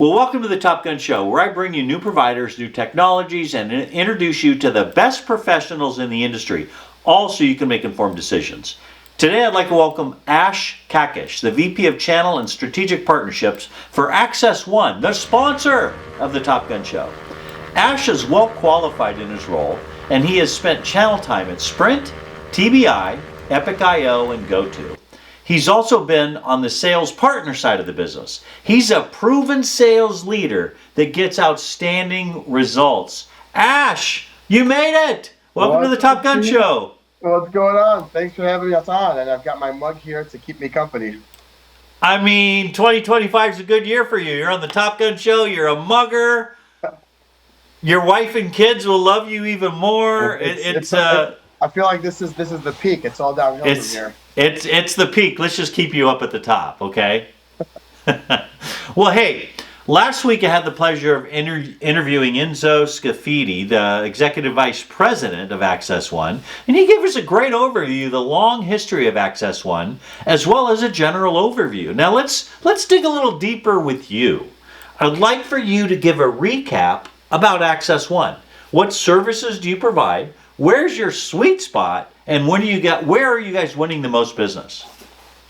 Well, welcome to the Top Gun Show, where I bring you new providers, new technologies, and introduce you to the best professionals in the industry, all so you can make informed decisions. Today, I'd like to welcome Ash Kakish, the VP of Channel and Strategic Partnerships for Access One, the sponsor of the Top Gun Show. Ash is well qualified in his role, and he has spent channel time at Sprint, TBI, Epic.io, and GoTo. He's also been on the sales partner side of the business. He's a proven sales leader that gets outstanding results. Ash, you made it! Welcome to the Top Gun Show. What's going on? Thanks for having us on, and I've got my mug here to keep me company. I mean, 2025 is a good year for you. You're on the Top Gun Show. You're a mugger. Your wife and kids will love you even more. I feel like this is the peak. It's all downhill from here. It's the peak. Let's just keep you up at the top, okay? Well, hey, last week I had the pleasure of interviewing Enzo Scafidi, the Executive Vice President of Access One, and he gave us a great overview of the long history of Access One, as well as a general overview. Now let's dig a little deeper with you. I'd like for you to give a recap about Access One. What services do you provide? Where's your sweet spot? And where are you guys winning the most business?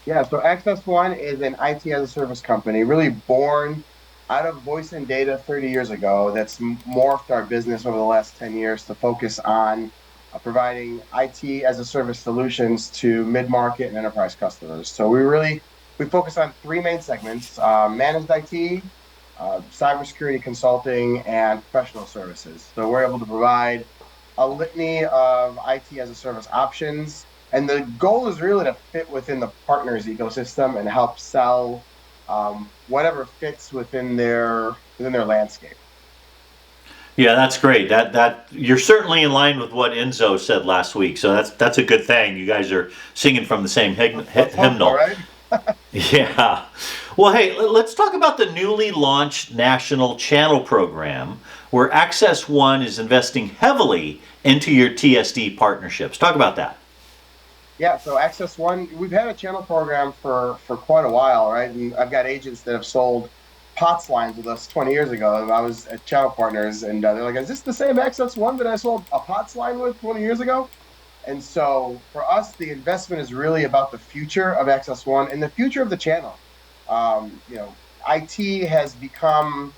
Yeah, so Access One is an IT as a service company, really born out of voice and data 30 years ago. That's morphed our business over the last 10 years to focus on providing IT as a service solutions to mid-market and enterprise customers. So we focus on three main segments: managed IT, cybersecurity consulting, and professional services. So we're able to provide a litany of IT as a service options, and the goal is really to fit within the partners ecosystem and help sell whatever fits within their landscape. Yeah, that's great. That you're certainly in line with what Enzo said last week. So that's a good thing. You guys are singing from the same hymnal, right? Yeah. Well, hey, let's talk about the newly launched national channel program, where Access One is investing heavily into your TSD partnerships. Talk about that. Yeah, so Access One, we've had a channel program for quite a while, right? And I've got agents that have sold POTS lines with us 20 years ago. I was at Channel Partners, and they're like, is this the same Access One that I sold a POTS line with 20 years ago? And so for us, the investment is really about the future of Access One and the future of the channel. IT has become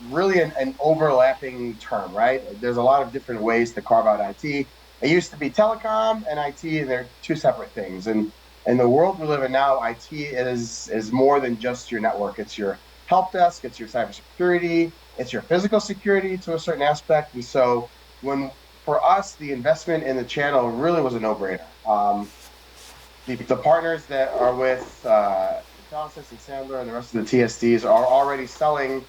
really an overlapping term, right? There's a lot of different ways to carve out IT. It used to be telecom and IT, and they're two separate things. And in the world we live in now, IT is more than just your network. It's your help desk, it's your cybersecurity, it's your physical security to a certain aspect. And so for us, the investment in the channel really was a no-brainer. The partners that are with Analysis and Sandler and the rest of the TSDs are already selling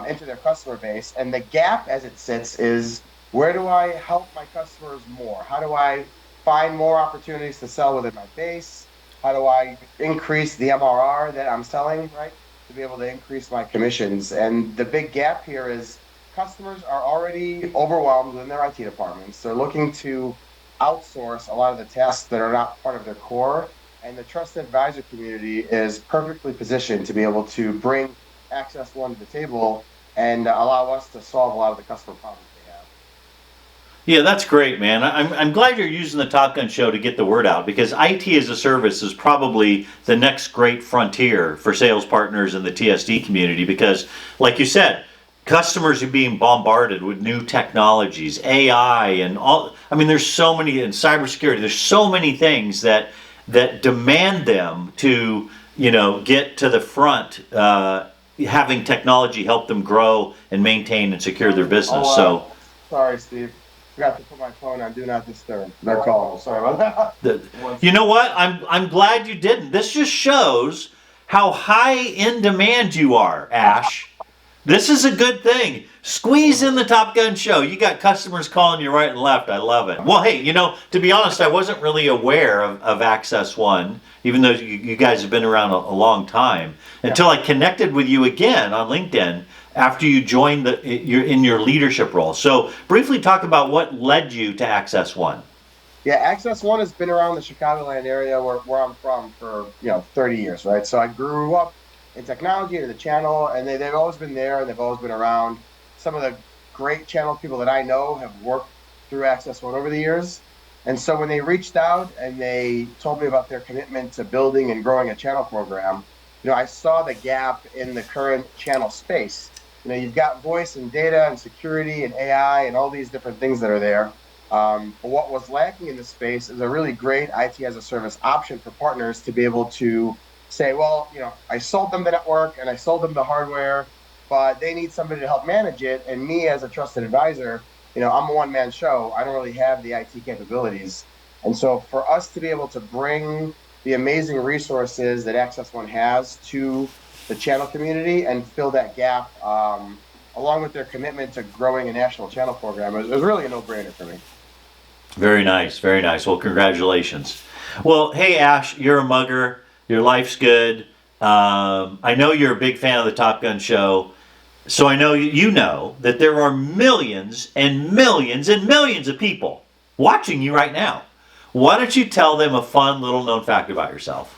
into their customer base, and the gap as it sits is, where do I help my customers more? How do I find more opportunities to sell within my base? How do I increase the MRR that I'm selling, right, to be able to increase my commissions? And the big gap here is customers are already overwhelmed within their IT departments. They're looking to outsource a lot of the tasks that are not part of their core, and the trusted advisor community is perfectly positioned to be able to bring Access One to the table and allow us to solve a lot of the customer problems they have. Yeah, that's great, man. I'm glad you're using the Top Gun Show to get the word out, because IT as a service is probably the next great frontier for sales partners in the TSD community, because, like you said, customers are being bombarded with new technologies, AI, and all. I mean, there's so many in cybersecurity. There's so many things that demand them to get to the front. Having technology help them grow and maintain and secure their business. Sorry, Steve. Forgot to put my phone on Do Not Disturb. They're calling. Sorry about that. You know what? I'm glad you didn't. This just shows how high in demand you are, Ash. This is a good thing. Squeeze in the Top Gun Show. You got customers calling you right and left. I love it. Well, hey, to be honest, I wasn't really aware of Access One, even though you guys have been around a long time, until I connected with you again on LinkedIn after you joined in your leadership role. So briefly talk about what led you to Access One. Yeah, Access One has been around the Chicagoland area where I'm from for 30 years, right? So I grew up in technology and the channel, and they've always been there and they've always been around. Some of the great channel people that I know have worked through Access One over the years. And so when they reached out and they told me about their commitment to building and growing a channel program, I saw the gap in the current channel space. You've got voice and data and security and AI and all these different things that are there. But what was lacking in this space is a really great IT as a service option for partners to be able to say, well, I sold them the network and I sold them the hardware, but they need somebody to help manage it. And me as a trusted advisor, I'm a one-man show. I don't really have the IT capabilities. And so for us to be able to bring the amazing resources that Access One has to the channel community and fill that gap, along with their commitment to growing a national channel program, it was really a no-brainer for me. Very nice, very nice. Well, congratulations. Well, hey, Ash, you're a mugger. Your life's good. I know you're a big fan of the Top Gun show. So I know you know that there are millions and millions and millions of people watching you right now. Why don't you tell them a fun little known fact about yourself?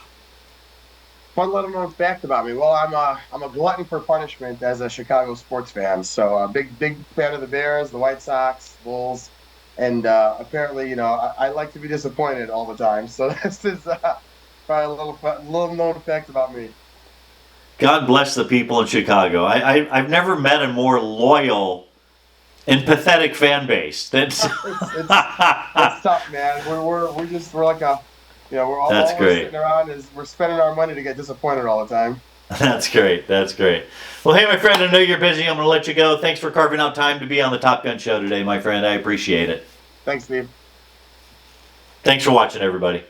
Fun little known fact about me. Well, I'm a glutton for punishment as a Chicago sports fan. So a big fan of the Bears, the White Sox, Bulls, and apparently, I like to be disappointed all the time. So this is probably a little known fact about me. God bless the people in Chicago. I've never met a more loyal and pathetic fan base. That's it's tough, man. We're like a, we're all That's great. sitting around is we're spending our money to get disappointed all the time. That's great. That's great. Well, hey, my friend, I know you're busy. I'm going to let you go. Thanks for carving out time to be on the Top Gun show today, my friend. I appreciate it. Thanks, Steve. Thanks for watching, everybody.